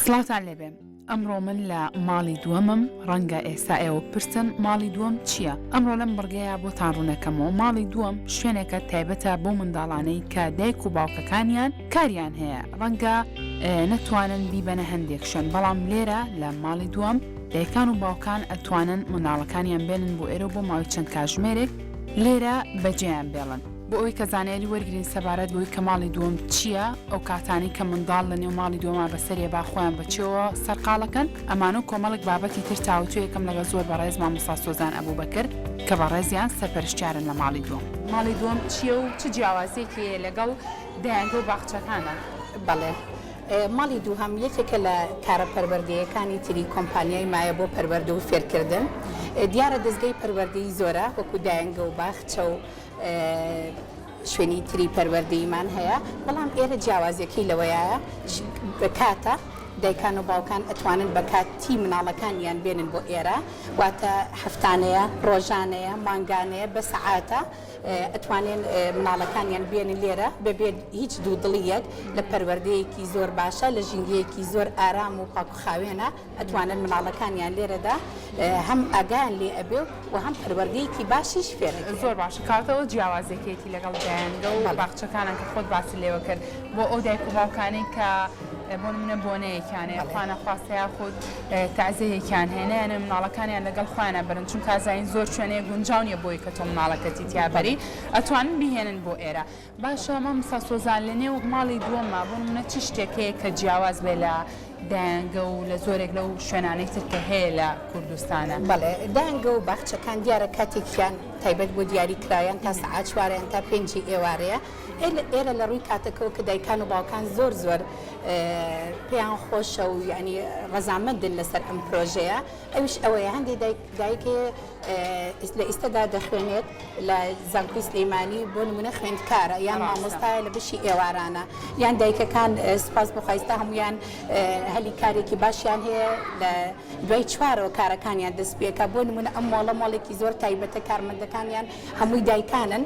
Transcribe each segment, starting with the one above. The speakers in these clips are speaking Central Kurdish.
سڵاتان لێبێ ئەمڕۆ من لە ماڵی دووەمم ڕەنگە ئێستا ئێوە پرسن ماڵی دووەم چییە؟ ئەمڕۆ لەم بڕگەیە بۆتان ڕوونەکەمەوە ماڵی دووەم شوێنێکە تایبەتە بۆ منداڵانەی کە دایک و باوکەکانیان کاریان هەیە ڕەنگە نەتوانن بیبەنە هەندێک شوێن بەڵام لێرە لە ماڵی دووەم دایکان و باوکان ئەتوانن منداڵەکانیان بێنن بۆ ئێرە بۆ ماوەی چەند کاتژمێرێک لێرە بەجێیان بێڵن بۆ ئەوی کە زانیاری وەرگین سەبارەت بۆی کە ماڵی دووەم چییە ئەو کاتانی کە منداڵ لە نێو ماڵی دووەما بەسەرێ با خۆیان بچێەوە سەرقاڵەکەن ئەمانە کۆمەڵک بابەتی تر تاوتو یەکەم لەگە زۆر بەڕێز مامۆستا سۆزان ئەبوو بەکر کە بەڕێزیان سەرپەرشتیارن لە ماڵی دووەم. ماڵی دووەم چییە و چ جیاوازیەکی لەگەڵ دایانگە و باخچەکانە؟ بەڵێ ماڵی دووهەم یەکێکە لە کارە پەروەردەیەکانی تری کۆمپانیای مایە بۆ پەروەردە و فێرکردن. دیارە دەستگای پەروەردەی زۆرە وەکو دایانگە و باخچە و شوێنی تری پەروەردەیمان هەیە بەڵام ئێرە جیاوازیەکەی لەوەیە بکاتە دایکان و باوکان ئەتوانن بە کاتی مناڵەکانیان بێنن بۆ ئێرە واتە هەفتانەیە ڕۆژانەیە مانگانەیە بە سەعاتە ئەتوانێن مناڵەکانیان بێنن لێرە بەبێت هیچ دوو دڵیەک لە پەروەردەیەکی زۆر باشە لە ژینگەیەکی زۆر ئارام و پاکوخاوێنە ئەتوانن مناڵەکانیان لێرەدا هەم ئاگایان لێ ئەبێ و هەم پەروەردەیەکی باشیش فێرن. زۆر باشە کاتەوە جیاوازێکێتی لەگەڵ دایانگە و باخچەکانان کە خۆت باسی لێوە کرد بۆ ئەو دایک و باوکانەی کە بۆ منە بۆنەیەکیانەیە خوانە خواستەیە خودت تازەیەکیان هێنیانە مناڵەکانیان لەگەڵ خوانە برن چون کازین زۆر شوێنەیە گونجاونیە بۆی کە تۆ مناڵەکەتی تیابەری ئەتوانن بهێنن بۆ ئێرە. باشە مامۆستا سۆزان لە نێو ماڵی دووەمە بۆ منە چ شتێکەیە کە جیاواز بێ لە دایانگە و لە زۆرێک لەو شوێنانەی تر کە هەیە لە کوردستانە؟ بەڵێ دایانگە و باخچەکان دیارە کاتێکیان تایبەت بۆ دیاریکرایان تا سەعات 4یان تا 5 ئێوارەیە ئێرە لە ڕووی کاتەکەەوە کە دایکان و باوکان زۆر پێیان خۆشە و ینی ڕەزامەندن لەسەر ئەم پرۆژەیە ئەوش ئەوەیە هەندێک دایکێ لە ئێستادا دەخوێنێت لە زانکۆی سلەیمانی بۆ نمونە خوێندکارە یان مامۆستایە لە بەشی ئێوارانە یان دایکەکان سوپاس بخوایستە هەمویان هەلی کارێکی باشیان هەیە لە دوای چوارەوە کارەکانیان دەست پێکە بۆ نمونە ئەم ماڵێکی زۆر تایبەتە کارمەندەکانیان هەمووی دایکانن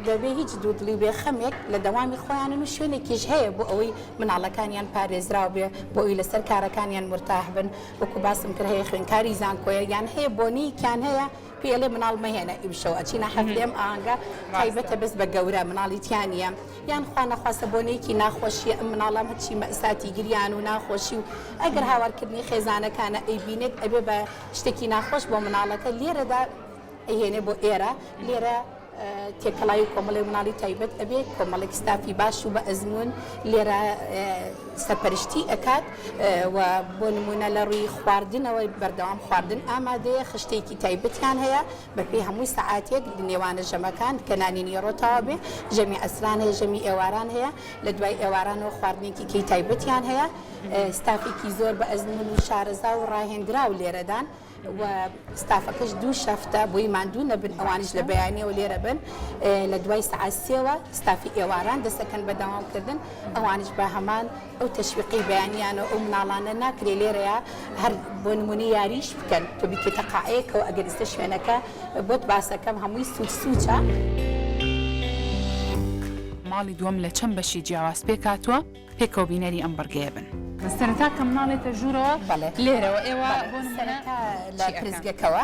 بەبێ هیچ دوودڵی و بێخەمێک لە دەوامی خۆیانن و شوێنێکیش هەیە بۆ ئەوەی مناڵەکانیان پارێزراو بێ بۆ ئەوی لەسەر کارەکانیان مرتاح بن وەکو باسم کرد هەیە خوێندکاری زانکۆیە یان هەیە بۆنییان هەیە پێڵێ مناڵ مەهێنە ئیمشەوە ئەچینە هەفتێم ئاهەنگە تایبەتە بەس بە گەورە مناڵیتیانە یان خوا نەخواستە بۆنەیەکی ناخۆشیە ئەم مناڵام هەچی مەئساتی گریان و ناخۆشی و ئەگەر هاوارکردنی خێزانەکانە ئەیبینێت ئەبێ بە شتێکی ناخۆش بۆ مناڵەکە لێرەدا ئەهێنێ بۆ ئێرە لێرە تێکەڵای و کۆمەڵی مناڵی تایبەت ئەبێت کۆمەڵێک ستافی باش و بە ئەزمون لێرە سەرپەرشتی ئەکات و بۆ نمونە لە ڕووی خواردنەوە بەردەوام خواردن ئامادەیە خشتێکی تایبەتیان هەیە بەپێی هەمووی سەعاتێک نێوانە ژەمەکان کە نانی نیێڕۆتەوە بێ ژەمی ئەسران هەیە ژەمی ئێواران هەیە لە دوای ئێوارانەوە خواردنێکی کەی تایبەتیان هەیە ستافێکی زۆر بە ئەزمون و شارەزا و ڕاهێنرا و لێرەدان و ستافەکەش دوو شەفتە بۆی ماندوو نەبن ئەوانش لە بەیانیەوە لێرە بن لە دوای سەعات 3ەوە ستافی ئێواران دەستەکەن بەداوامکردن ئەوانش بە هەمان ئەو تەشویقی بەیانیانە ئەو مناڵانە ناکرێ لێرەیە هەر بۆ نمونی یاریش بکەن تۆ بیکێتە قاعەیەکەوە ئەگەر ئێستا شوێنەکە بۆت باسەکەم هەمووی سوچە. ماڵی دووەم لە چەند بەشی جیاواز پێکاتوە پێکەوە بینەری ئەم بەرگەیە بن. سەرەتا کە مناڵێتە ژوورەوە لێرەوە ئێوە بۆ لە پرزگەکەوە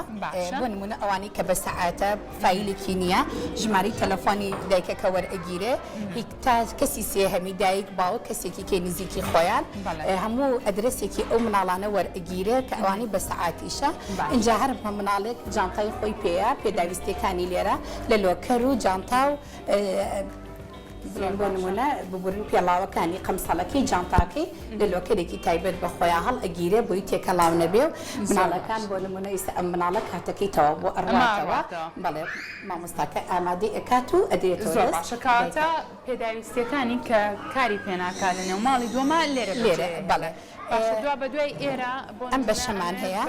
بۆ نمونە ئەوانی کە بە سەعاتە فایلێکی نییە ژماری تەلەفۆنی دایکەکە وەرئەگیرێ هیچ تا کەسی سێهەمی دایک باوە کەسێکی کێ نزیکی خۆیان هەموو ئەدرسێکی ئەو مناڵانە وەرئەگیرێ کە ئەوانی بە سەعاتیشە اینجا هەر مناڵێک جانتای خۆی پێەیە پێداویستەکانی لێرە لە لۆکەر و جانتا و بۆ نمونە ببورن پێڵاوەکانی قەمسەڵەکەی جانتاکەی لە لۆکەرێکی تایبەت بە خۆیان هەڵ ئەگیرێ بۆی تێکەڵاو نەبێ و مناڵەکان بۆ نمونە ئێستا ئەم مناڵە کاتەکەیتەوە بۆ ئەڕاتەوە بەڵێ مامۆستاکە ئامادەی ئەکات و ئەدرێتەوە زۆر باشە کاتە پێداویستەکانی کە کاری پێناکات لە نێو ماڵی دووەمە لێرە بەڵێ دوا بەدوای ئێرە ئەم بەشەمان هەیە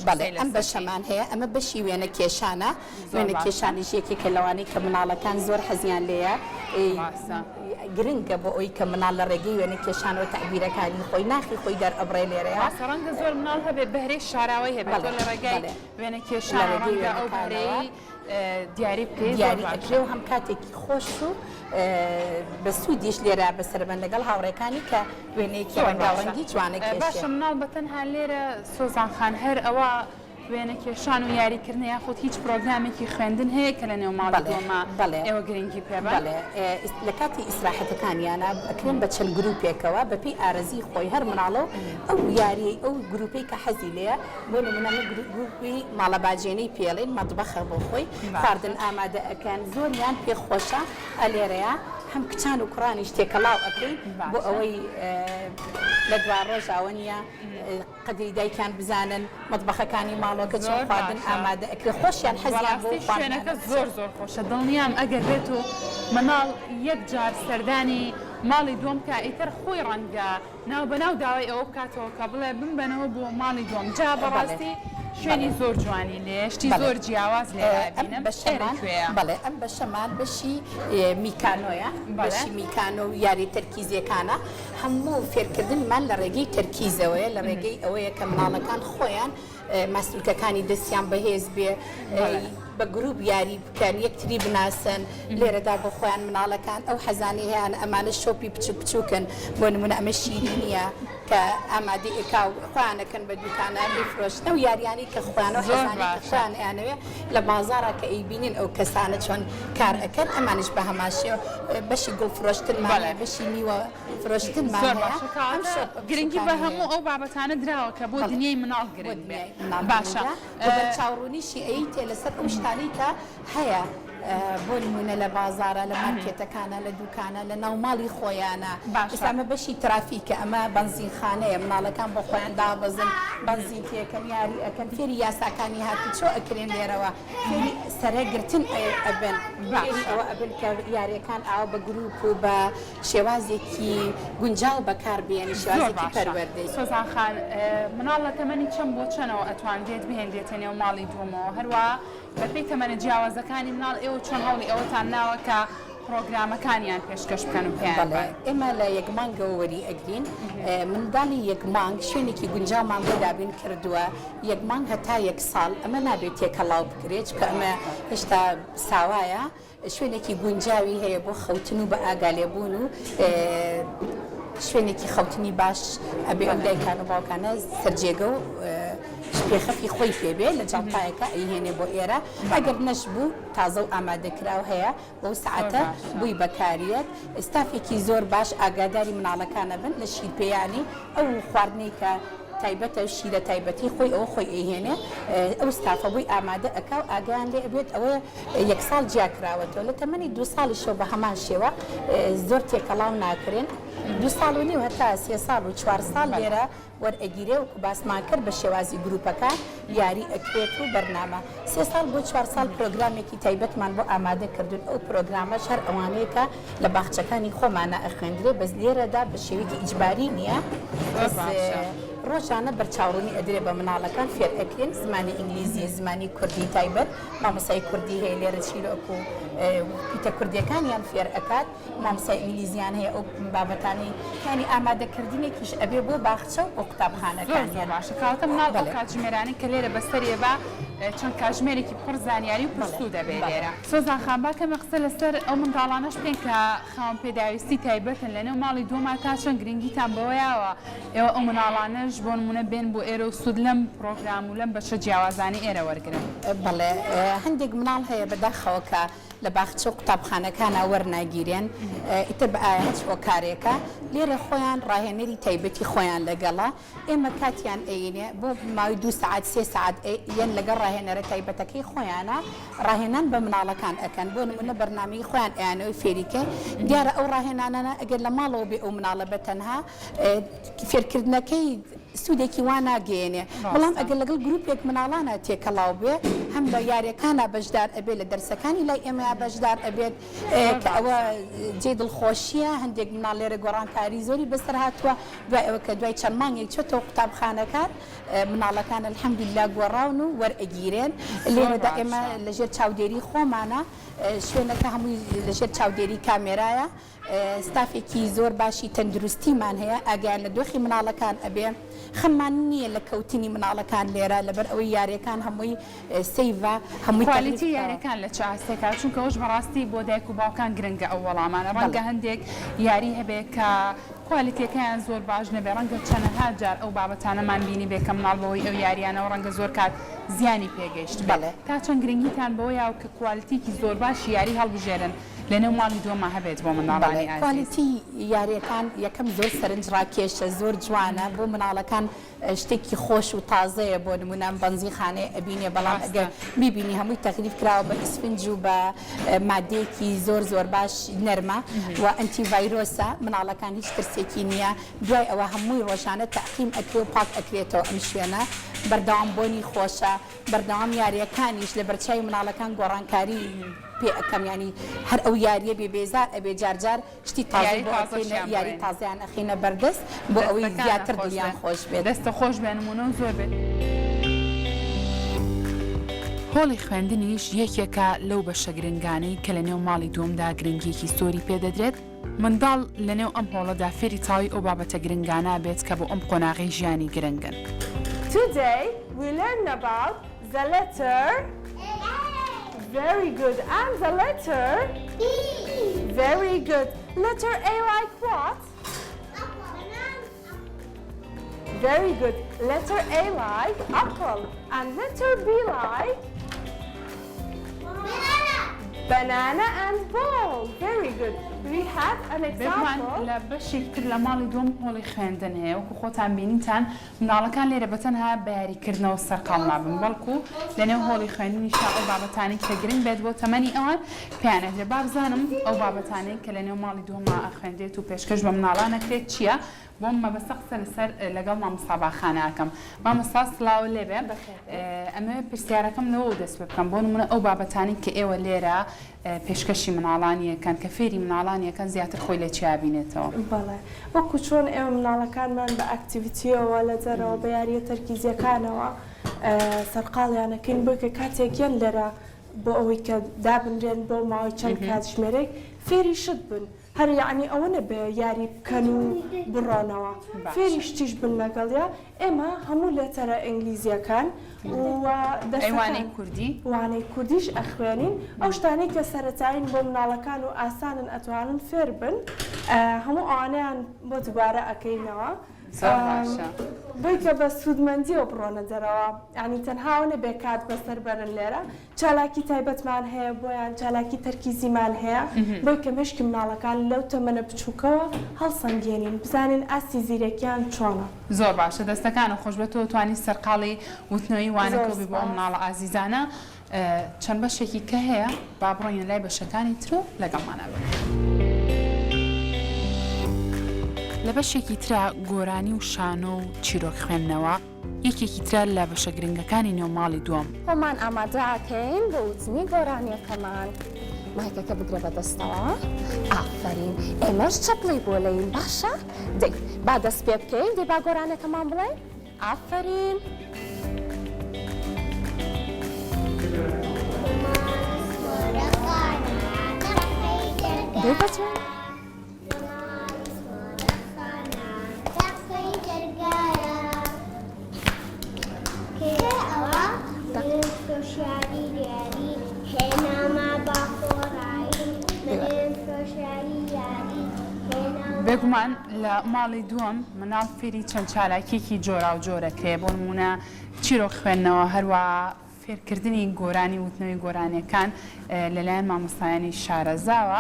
بەڵێ ئەم بەشەمان هەیە ئەمە بەشی وێنە کێشانە وێنە کێشانیش یەکێکە لەوانەی کە مناڵەکان زۆر حەزیان لێیە گرنگە بۆ ئەوی کە مناڵ لە ڕێگەی وێنە کێشانەوە تەعبیرەکانی خۆی ناخی خۆی دەرئەبڕێ لێرەیە ڕەنگە زۆر مناڵ هەبێت بەهرەی شاراوی هەبێت لە ڕێگای وێنە کێشان ئەو بەهرەی دیاری بکەیت دیاری ئەکرێ و هەم کاتێکی خۆش و بە سوودیش لێرە بەسەربەن لەگەڵ هاوڕێکانی کە وێنەیەکی ڕەنگاڕەنگی جوانە کێشێ. باشە مناڵ بەتەنها لێرە سۆزان خان هەر ئەوە وێنە کێشان و یاریکردن یاخود هیچ پرۆگرامێکی خوێندن هەیە کە لە نێو ماڵی دۆمە ئێوە گرنگی پێبە لە کاتی ئیسراحەتەکانیانە ئەکرێن بە چەند گروپێکەوە بەپی ئارەزی خۆی هەر مناڵە ئەو یاری ئەو گروپی کە حەزی لێە بۆ نمونە گروپی ماڵەباجێنەی پێڵێن مەطبەخە بۆ خۆی خواردن ئامادە ئەکەن زۆریان پێخۆشە ئەلێرەیە هەم کچان و کوڕانیش تێکەڵاو ئەکەین بۆ ئەوەی لە دوا ڕۆژاوە نیە قەدری دایکان بزانن مەطبەخەکانی ماڵۆکە چۆن خواردن ئامادە ئەکرێ خۆشیان حەزیان بۆ شوێنەکە زۆر خۆشە دڵنیام ئەگەر بێت و مناڵ یەک جار سەردانی ماڵی دوم کە ئیتر خۆی ڕەنگە ناو بەناو داوای ئەوە بکاتەوە کە بڵێ بمبەنەوە بۆ ماڵی دوم جا بەڕاستی شوێنی زۆر جوانی لێ شتی زۆر جیاواز لێبینم بەڵێ ئەم بەشەمان بەشی میکانۆیە بەشی میکانۆ و یاری تەرکیزیەکانە هەموو فێرکردنمان لە ڕێگەی تەرکیزەوەیە لە ڕێگەی ئەوەیە کە مناڵەکان خۆیان مەسئولکەکانی دەستیان بەهێز بێ بە گروپ یاری بکەن یەکتری بناسن لێرەدا بۆ خۆیان مناڵەکان ئەو حەزانی هەیەیان ئەمانە شۆپی بچووکن بۆ نمونە ئەمە شیرینیە کە ئامادە ئێکا و خۆیانەکەن بە دوکانە بفرۆشتە و یاریانی کە خۆیانە حەزانی خۆیانیانەوێ لە بازارە کە ئەیبینین ئەو کەسانە چۆن کار ئەەکەن ئەمانش بە هەماشێ بەشی گوڵ فرۆشتنمانە بەشی میوە فرۆشتنمان گرنگی بە هەموو ئەو بابەتانە دراوە کە بۆ دنیای مناڵ گرنگ بێ باشە چاوڕوونیشی ئەی تێ لەسەر ئەو شتانی کە هەیە بۆ نمونە لە بازارە لە مارکێتەکانە لە دوکانە لە ناوماڵی خۆیانە ئێستامە بەشی ترافیکە ئەمە بەنزینخانەیە مناڵەکان بۆ خۆیان دابەزن بەنزین تێکەن یاری ئەەکەن فێری یاساکانی هاتی چۆ ئەکرێن لێرەوە فێری سەرەگرتن ئەبن ئەوە ئەبن کە یاریەکان ئاو بە گروپ و بە شێوازێکی گونجاو بەکاربێنی شێوازێکی پەروەردەی. سۆزان خان مناڵ لە تەمەنی چەند بۆ چەنەوە ئەتوانێت بهێنرێتە نێو ماڵی دووەمەوە هەروە بەپێی تەمەنە جیاوازەکانی مناڵ ئێوە چۆن هەوڵی ئەوەتان ناوە کە پرۆگرامەکانیان پێشکەش بکەن و پێیان ئێمە لە یەک مانگەوە وەری ئەگرین منداڵی یەک مانگ شوێنێکی گونجاومان بۆ دابین کردووە یەک مانگ هەتا یەک ساڵ ئەمە نابێت تێکەڵاو بکرێت کە ئەمە هێشتا ساوایە شوێنێکی گونجاوی هەیە بۆ خەوتن و بە ئاگالێبوون و شوێنێکی خەوتنی باش ئەبێ ئەم دایکان و باوکانە سەرجێگە و پێخەفی خۆی پێبێ لە جاڵتایەکە ئەیهێنێ بۆ ئێرە ئەگەر نەش بوو تازە و ئامادەکراو هەیە بۆ سعاتە بووی بەکاریەت ئستافێکی زۆر باش ئاگاداری مناڵەکانە بن لە شیرپەیانی ئەو خواردنەی کە تایبەتە شیرە تایبەتی خۆی ئەوە خۆی ئەیهێنێ ئەو ستافە بووی ئامادە ئەکا و ئاگیان لێ ئەبێت ئەوە یەک ساڵ جیاکراوەتەوە لە تەمەنی دو ساڵیشەوە بە هەمان شێوە زۆر تێکەڵاو ناکرێن دو ساڵ و نیو هەتا سێ ساڵ و چوار ساڵ لێرە وەرئەگیرێ و باسمان کرد بە شێوازی گروپەکە یاری ئەکرێت و بەرنامە سێ ساڵ بۆ چوار ساڵ پرۆگرامێکی تایبەتمان بۆ ئامادە کردن ئەو پرۆگرامەش هەر ئەوانەیەکە لە باخچەکانی خۆمانە ئەخوێندرێ بەس لێرەدا بە شێوەیەکی ئیجباری نییە ڕۆژانە بەرچاوڕوونی ئەدرێ بە مناڵەکان فێر ئەکرێن زمانی ئینگلیزی زمانی کوردی تایبەت مامۆسای کوردی هەیە لێرە چیرۆک و پیتە کوردیەکانیان فێر ئەکات مامۆسای ئینگلیزیان هەیە ئەو بابەتانی ینی ئامادەکردنێکیش ئەبێ بۆ باخچە و بۆ قوتابخانەکانیان باشە کاتە مناڵ بۆ کاتژمێرانی کە لێرە بەسەرێ بە چەند کاتژمێرێکی پڕ زانیاری و پرسوو دەبێت لێرە سۆزان خان باکەمە قسە لەسەر ئەو منداڵانەش بێن کە خاوەن پێداویستی تایبەتن لەنێو ماڵی دووەما تا چەند گرنگیتان بەوەیەوە ئێوە ئەو مناڵانەش بۆ نمونە بێن بۆ ئێرە و سوود لەم پرۆگرام و لەم بەشە جیاوازانی ئێرە وەرگرن بەڵێ هەندێک مناڵ هەیە بەداخەوە کە لە باخچە و قوتابخانەکانە وەرناگیرێن ئیتر بە ئاهەچ بۆ کارێکە لێرە خۆیان ڕاهێنەری تایبەتی خۆیان لەگەڵە ئێمە کاتیان ئەینێ بۆ ماوەی 2 ساعت 3 ساعت یەن لەگەڵ ڕاهێنەرە تایبەتەکەی خۆیانە ڕاهێنان بە مناڵەکان ئەکەن بۆ نمونە بەرنامەی خۆیان ئەیانەوەی فێریکە دیارە ئەو ڕاهێنانە ئەگەر لە ماڵەوە بێ ئەو مناڵە بەتەنها فێرکردنەکەی سوودێکی وا ناگەێنێ بەڵام ئەگەر لەگەڵ گروپێک مناڵانە تێکەڵاو بێ هەم لە یاریەکانە بەشدار ئەبێت لە دەرسەکانی لای ئێمە بەشدار ئەبێت کە ئەوە جێ دڵخۆشیە هەندێک مناڵ لێرە گۆڕانکاری زۆری بەسەر هاتووە دوای ئەوە کە دوای چەند مانگێک چۆتەوە قوتابخانەکان مناڵەکان الحەمدوللا گۆڕاون و وەرئەگیرێن لێرەدا ئێمە لەژێر چاودێری خۆمانە شوێنەکە هەمووی لەژێر چاودێری کامێرایە ستافێکی زۆر باشی تەندروستیمان هەیە ئاگیان لە دۆخی مناڵەکان ئەبێ خەمان نییە لە کەوتنی مناڵەکان لێرە لەبەر ئەوەی یاریەکان هەمووی سەیڤە هەمووی کوالیتی یاریەکان لە چ ئاستێکا چونکە ئەوش بەڕاستی بۆ دایک و باوکان گرنگە ئەو وەڵامانە ڕەنگە هەندێک یاری هەبێت کە کوالیتیەکەیان زۆر باش نەبێ ڕەنگە چەندەها جار ئەو بابەتانەمان بینی بێ کە مناڵبەوەی ئەو یاریانەوە ڕەنگە زۆر کات زیانی پێگەیشت بەڵێ تا چەند گرنگیتان بەوەیە کە کوالیتیکی زۆر باش یاری هەڵبژێرن لەنێو ماڵی دووەمە هەبێت بۆ مناڵانی ئازیز. کوالیتی یاریەکان یەکەم زۆر سەرنج ڕاکێشە زۆر جوانە بۆ مناڵەکان شتێکی خۆش و تازەیە بۆ نمونە بەنزیخانەیە ئەبینێ بەڵام ئەگەر میبینی هەمووی تەغلیف کراوە بە ئیسفنج و بە مادەیەکی زۆر باش نەرمە و ئەنتی ڤایرۆسە مناڵەکان هیچ ترسێکی نییە دوای ئەوە هەمووی ڕۆژانە تەعقیم ئەکرێ و پاک ئەکرێتەوە ئەم شوێنە بەردەوام بۆنی خۆشە بەردەوام یاریەکانیش لە بەرچاوی مناڵەکان گۆڕانکاری پێ ئەەکەم ینی هەر ئەو یاریە بێ بێزار ئەبێ جارجار شتی تازی یاری تازیان ئەخینە بەردەست بۆ ئەوەی زیاتر دڵیان خۆش بێت دەستە خۆش بێنمونە و زۆر بێت. هۆڵی خوێندنیش یەکێکە لەو بەشە گرنگانەی کە لە نێو ماڵی دووەمدا گرنگیەکی سۆری پێدەدرێت منداڵ لە نێو ئەم هۆڵەدا فێری تاوی ئەو بابەتە گرنگانە بێت کە بۆ ئەم قۆناغی ژیانی گرنگن. Today we learn about the letter Very good. And the letter B. Very good. Letter A like what? Very good. Letter A like apple. And letter B like banana and ball. Very good. We have an example. لە بەشێکتر لە ماڵی دووەم هۆڵی خوێندن هەیە وەکو خۆتان بینیتان مناڵەکان لێرە بەتەنها بە یاریکردنەوە سەرقاڵ نابن بەڵکو لەنێو هۆڵی خوێندنیشا ئەو بابەتانی کە گرنگ بێت بۆ تەمەنی ئەوان پێیانەدرێت با بزانم ئەو بابەتانەی کە لەنێو ماڵی دووەمە ئەخوێندێت و پێشکەش بە مناڵان ئەکرێت چییە؟ بۆم مەبەستە قسە لەسەر لەگەڵ مامۆستا باخانە ئەکەم. مامۆستا سڵاو لێبێ ئەمە پرسیارەکەم لەوە دەست پێ بکەم بۆ نمونە ئەو بابەتانی کە ئێوە لێرە پێشکەشی مناڵانیەکەن کە فێری مناڵانیەکەن زیاتر خۆی لە چیا بینێتەوە. بەڵێ وەکو چۆن ئێوە مناڵەکانمان بە ئەکتیڤیتیەوە لە جەرەوە بە یاریە تەرکیزیەکانەوە سەرقاڵیانەکەین بۆی کە کاتێکیان لێرە بۆ ئەوەی کە دابنرێن بۆ ماوەی چەند کات ژمێرێک فێری شت بن. هەر یعنی ئەوە نەبێ یاری بکەن و بڕۆنەوە فێری شتیش بن لەگەڵیا ئێمە هەموو لێتەرە ئینگلیزیەکان وانەی کوردی وانەی کوردیش ئەخوێنین ئەو شتانەی کە سەرەتایین بۆ مناڵەکان و ئاسانن ئەتوانن فێر بن هەموو ئەوانەیان بۆ دووبارە ئەەکەینەوە بۆی کە بە سوودمەندیەوە بڕۆنە دەرەوە ینی تەنهاوە نەبێ کات بەسەر بەرن لێرە چالاکی تایبەتمان هەیە بۆیان چالاکی تەرکیزیمان هەیە بۆی کە مشکی مناڵەکان لەو تەمەنە بچووکەوە هەڵسەنگێنین بزانین ئاستی زیرەکیان چۆنە. زۆر باشە دەستەکانە خۆش بێتەوە توانی سەرقاڵی وتنەوەی وانەکەوبی بۆ مناڵە ئازیزانە چەند بەشێکی کە هەیە با بڕۆین لای بەشەکانی ترۆ لەگەڵمانە بن. لە بەشێکی ترا گۆرانی و شانۆ و چیرۆک خوێندنەوە یەکێکی ترا لە بەشە گرنگەکانی نێو ماڵی دووەم. خۆمان ئامادەکەین بۆ وتنی گۆرانیەکەمان مایکەکە بگرە بەدەستەوە ئافرین ئێمەش چەپڵی بۆ لەین باشە دەی با دەست پێ بکەین دەی با گۆرانەکەمان بڵێن ئافرین دەی بەچێن بێگومان لە ماڵی دووەم مناڵ فێری چەند چالاکێکی جۆرا و جۆرەکەیە بۆ نمونە چیرۆک خوێندنەوە هەروە فێرکردنی گۆرانی وتنەوەی گۆرانیەکان لەلایەن مامۆستایانی شارەزاوە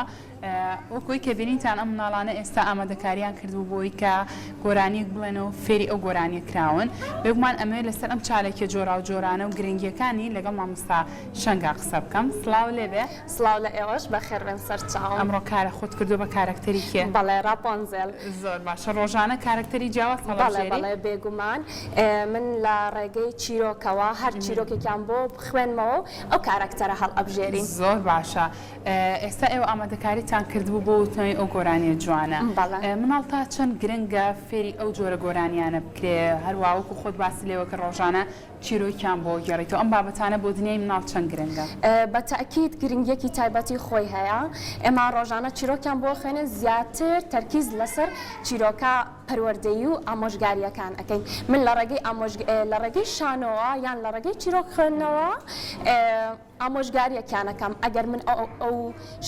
وەکوی کە بینیتان ئەم مناڵانە ئێستا ئامادەکاریان کردو بۆی کە گۆرانیەک بڵێنەوە فێری ئەو گۆرانیە کراون بێگومان ئەمە لەسەر ئەم چالێکی جۆرا و جۆرانە و گرنگیەکانی لەگەڵ مامۆستا شەنگا قسە بکەم. سڵاو لێبێ. سڵاو لە ئێوەش بەخێربێن سەر چاوم. ئەمڕۆ کارە خۆت کردو بە کارکتەری کێ؟ بەڵێ ڕاپۆنزێل. زۆر باشە ڕۆژانە کارکتەری جیاواز هەڵەبژێری؟ بەڵێ بێگومان من لە ڕێگەی چیرۆکەوە هەر چیرۆکێکیان بۆ بخوێنمەوە ئەو کارکتەرە هەڵ ئەبژێرین. زۆر باشە ئێستا ئێوە ئامادەکاریتان تان کردبوو بۆ وتنەوەی ئەو گۆرانیە جوانە مناڵ تا چەند گرنگە فێری ئەو جۆرە گۆرانیانە بکرێ هەروە وەکو خۆت باسی لێوە کە ڕۆژانە چیرۆکیان بۆ گەڕێتەوە ئەم بابەتانە بۆ دنیای مناڵ چەند گرنگە بە تاکید گرنگیەکی تایبەتی خۆی هەیە ئێمە ڕۆژانە چیرۆکیان بو خوێنە زیاتر تەرکیز لەسەر چیرۆکە پەروەردەیی و ئامۆژگاریەکان ئەەکەین من لە ڕێگەی شانەوە یان لە ڕێگەی چیرۆک خوێندنەوە ئامۆژگاریەکانەکەم ئەگەر من ئەو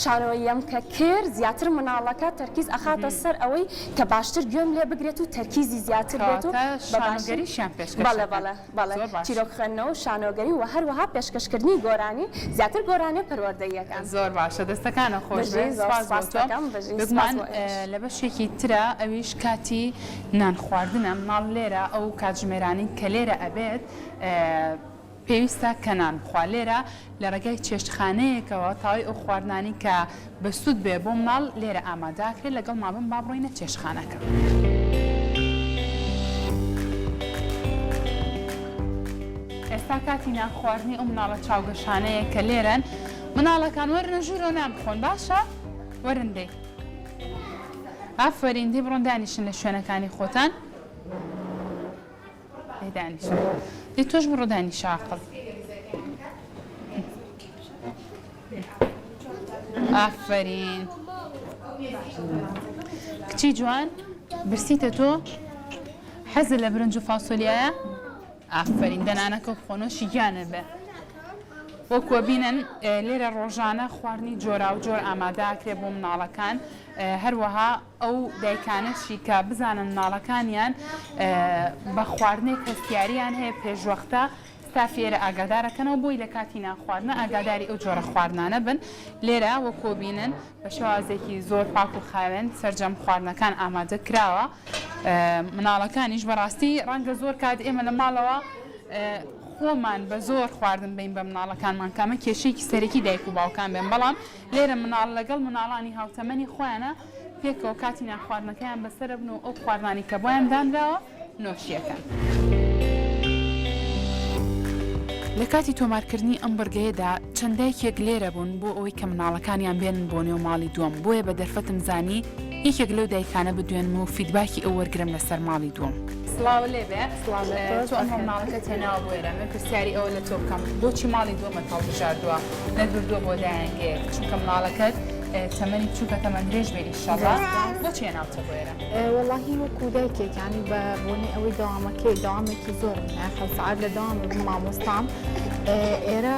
شانۆیەم کە کرد زیاتر مناڵەکە تەرکیز ئەخاتە سەر ئەوەی کە باشتر گوێم لێ بگرێت و تەرکیزی زیاتر بێت و شانۆگەریشیان پێشکەش بەڵێ چیرۆک خوێندنەوە و شانۆگەری و هەروەها پێشکەشکردنی گۆرانی زیاتر گۆرانی پەروەردەییەکان زۆر باشە دەستەکانە خۆش بێزمان لە بەشێکی ترە ئەویش کاتی نان خواردنە مناڵ لێرە ئەو کاتژمێرانی کە لێرە ئەبێت پێویستە کە نان بخوا لێرە لە ڕێگای چێشتخانەیەکەوە تاوای ئەو خواردنانی کە بەسوود بێ بۆ مناڵ لێرە ئاماداکرێت لەگەڵ مابن با بڕۆینە چێشتخانەکە. ئێستا کاتی نان خواردنی ئەو مناڵە چاوگەشانەیە کە لێرەن مناڵەکان وەرنە ژوورەوە نان بخۆن باشە وەرندەی ئافرین دێ بڕۆن دانیشن لە شوێنەکانی خۆتان دانیشن دێ تۆش بڕۆ دانیشە عاقڵ ئافرین کچی جوان برسیتە تۆ حەزت لە برنج و فاسۆلیایە ئافرین دەنانەکە خۆنۆشی گیانە بێ وەکوە بینن لێرە ڕۆژانە خواردنی جۆرا و جۆر ئامادەکرێ بۆ مناڵەکان هەروەها ئەو دایکانەشی کە بزانن مناڵەکانیان بە خواردنێک هەستیاریان هەیە پێشوەختە تا فێرە ئاگادارەکەنەوە بۆی لە کاتی ناخواردنە ئاگاداری ئەو جۆرە خواردنانە بن لێرە وەکۆ بینن بە شێوازێکی زۆر پاک و خاوێن سەرجەم خواردنەکان ئامادە کراوە مناڵەکانیش بەڕاستی ڕەنگە زۆر کات ئێمە لە ماڵەوە خۆمان بە زۆر خواردن بین بە مناڵەکانمان کامە کێشەیەکی سەرەکی دایک و باوکان بێن بەڵام لێرە مناڵ لەگەڵ مناڵانی هاوتەمەنی خۆیانە پێکەوە کاتی ناخواردنەکەیان بەسەرە بن و ئەو خواردنانی کە بۆیان دانراوە نۆشیەکەن. لە کاتی تۆمارکردنی ئەم بەرگەیەدا چەندایەک لێرە بوون بۆ ئەوەی کە مناڵەکانیان بێنن بۆ نێو ماڵی دووەم بۆیە بە دەرفەتم زانی یەکێک لەو دایکانە بدوێنم و فیدباکی ئەو وەرگرم لەسەر ماڵی دووەم. سڵاو لێبێ تۆ ئەمڕۆ مناڵەکەت هێناوە بۆێرە من پرسیاری ئەوە لە تۆ بکەم بۆچی ماڵی دووەمە هەڵبژاردووە نەدوردووە بۆ دایانگەیە چونکە مناڵەکەت تەمەنی چووکە تەمەند درێژ بێری ئینشاڵڵا بۆچی هێناوتە بۆێرە؟ وەڵاهی وەکو دایکێک یانی بە بۆنی ئەوەی دەوامێکی زۆر خەڵ سەعات لە دەوام مامۆستام ئێرە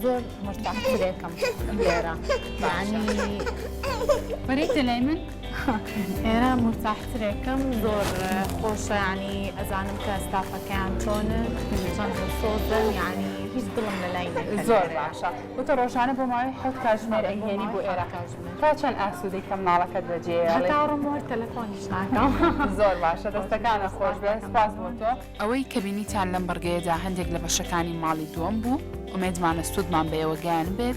زۆر مرتاحترێکم لێرە یعنی بەرەی دەلای من ئێرە مرتاحترێکم زۆر خۆشە ینی ئەزانم کە ستافەکەیان چۆنن چەند سۆزن یعنی هیچ دڵم لە لای زۆر باشە وتە ڕۆژانە بۆ ماوەی حەوت کاتژمێر ئەیهێنی بۆ ئێرە تا چەند ئاسوودەی کە مناڵەکەت بەجێ هەتاڕم تەلەفۆنیش ناکەم زۆر باشە دەستەکانە خۆش بێ سپاس بۆ تۆ ئەوەی کە بینیتان لەم بەرگەیەدا هەندێک لە بەشەکانی ماڵی دووەم بوو ئومێدمانە سوودمان بە ئێوە گیان بێت